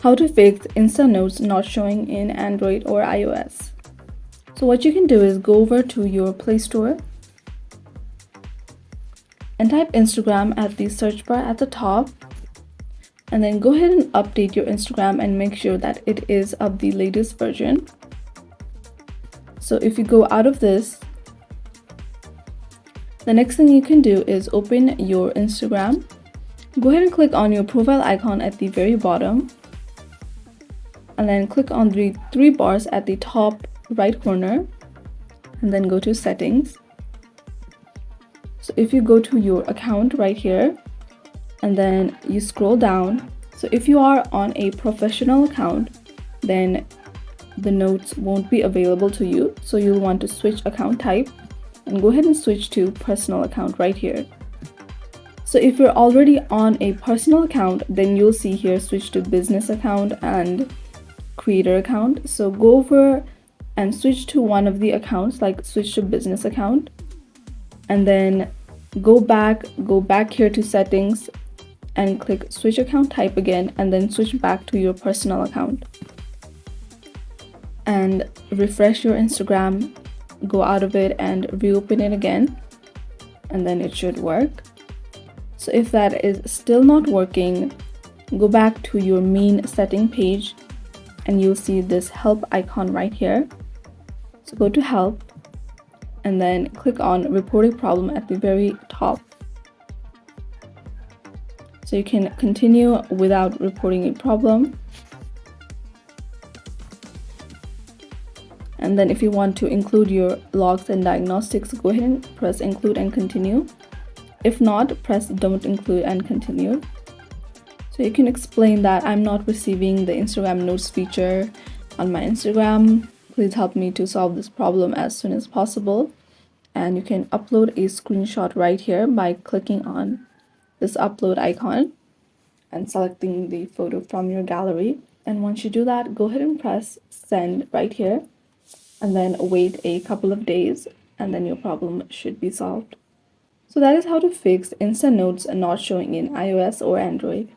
How to fix Insta Notes not showing in Android or iOS. So what you can do is go over to your Play Store and type Instagram at the search bar at the top, and then go ahead and update your Instagram and make sure that it is of the latest version. So if you go out of this, the next thing you can do is open your Instagram. Go ahead and click on your profile icon at the very bottom, and then click on the three bars at the top right corner, and then go to settings. So if you go to your account right here, and then you scroll down, so if you are on a professional account, then the notes won't be available to you, so you'll want to switch account type and go ahead and switch to personal account right here. So if you're already on a personal account, then you'll see here switch to business account and creator account. So go over and switch to one of the accounts, like switch to business account, and then go back here to settings and click switch account type again, and then switch back to your personal account and refresh your Instagram, go out of it and reopen it again, and then it should work. So if that is still not working, go back to your main setting page and you'll see this help icon right here. So go to help and then click on report a problem at the very top. So you can continue without reporting a problem. And then if you want to include your logs and diagnostics, go ahead and press include and continue. If not, press don't include and continue. So you can explain that I'm not receiving the Instagram Notes feature on my Instagram. Please help me to solve this problem as soon as possible. And you can upload a screenshot right here by clicking on this upload icon and selecting the photo from your gallery. And once you do that, go ahead and press send right here, and then wait a couple of days, and then your problem should be solved. So that is how to fix Insta Notes not showing in iOS or Android.